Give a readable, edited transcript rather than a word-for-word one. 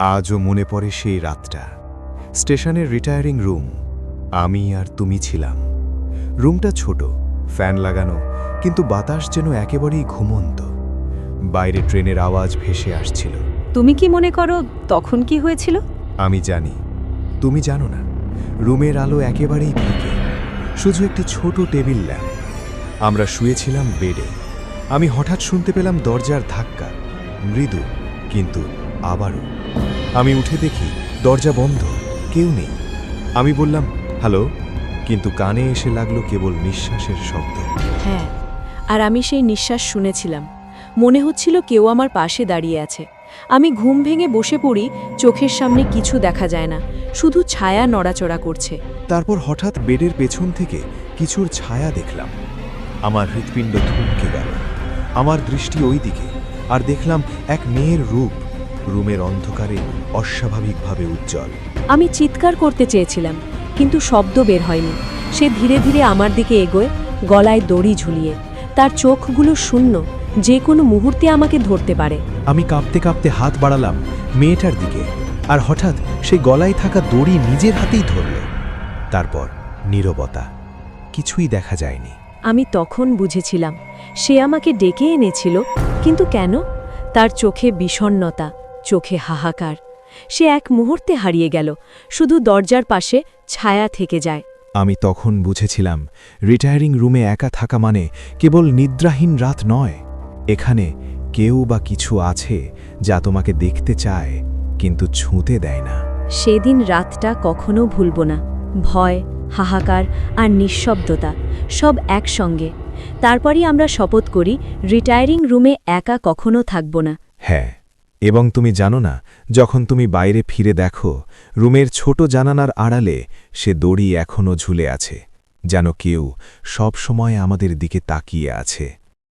আজও মনে পড়ে সেই রাতটা। স্টেশনের রিটায়ারিং রুম। আমি আর তুমি ছিলাম। রুমটা ছোট, ফ্যান লাগানো, কিন্তু বাতাস যেন একেবারেই ঘুমন্ত। বাইরে ট্রেনের আওয়াজ ভেসে আসছিল। তুমি কি মনে করো তখন কি হয়েছিল? আমি জানি, তুমি জানো না। রুমের আলো একেবারেই ফিকে, শুধু একটি ছোট টেবিল ল্যাম্প। আমরা শুয়েছিলাম বেডে। আমি হঠাৎ শুনতে পেলাম দরজার ধাক্কা, মৃদু কিন্তু আবারও। আমি উঠে দেখি দরজা বন্ধ, কেউ নেই। আমি বললাম হ্যালো, কিন্তু কানে এসে লাগলো কেবল নিঃশ্বাসের শব্দ। হ্যাঁ, আর আমি সেই নিঃশ্বাস শুনেছিলাম। মনে হচ্ছিল কেউ আমার পাশে দাঁড়িয়ে আছে। আমি ঘুম ভেঙে বসে পড়ি, চোখের সামনে কিছু দেখা যায় না, শুধু ছায়া নড়াচড়া করছে। তারপর হঠাৎ বেডের পেছন থেকে কিছুর ছায়া দেখলাম। আমার হৃৎপিণ্ড থমকে গেল। আমার দৃষ্টি ওই দিকে, আর দেখলাম এক মেয়ের রূপ, রুমের অন্ধকারে অস্বাভাবিকভাবে উজ্জ্বল। আমি চিৎকার করতে চেয়েছিলাম, কিন্তু শব্দ বের হয়নি। সে ধীরে ধীরে আমার দিকে এগোয়, গলায় দড়ি ঝুলিয়ে। তার চোখগুলো শূন্য, যে কোনো মুহূর্তে আমাকে ধরতে পারে। আমি কাঁপতে কাঁপতে হাত বাড়ালাম মেয়েটার দিকে, আর হঠাৎ সেই গলায় থাকা দড়ি নিজের হাতেই ধরল। তারপর নীরবতা, কিছুই দেখা যায়নি। আমি তখন বুঝেছিলাম সে আমাকে ডেকে এনেছিল, কিন্তু কেন? তার চোখে বিষণ্ণতা, চোখে হাহাকার। সে এক মুহূর্তে হারিয়ে গেল, শুধু দরজার পাশে ছায়া থেকে যায়। আমি তখন বুঝেছিলাম রিটায়ারিং রুমে একা থাকা মানে কেবল নিদ্রাহীন রাত নয়। এখানে কেউ বা কিছু আছে যা তোমাকে দেখতে চায়, কিন্তু ছুঁতে দেয় না। সেদিন রাতটা কখনো ভুলব না। ভয়, হাহাকার আর নিঃশব্দতা সব একসঙ্গে। তারপরই আমরা শপথ করি রিটায়ারিং রুমে একা কখনো থাকব না। হ্যাঁ, এবং তুমি জানো না, যখন তুমি বাইরে ফিরে দেখো, রুমের ছোট জানালার আড়ালে সে দড়ি এখনও ঝুলে আছে, যেন কেউ সব সময় আমাদের দিকে তাকিয়ে আছে।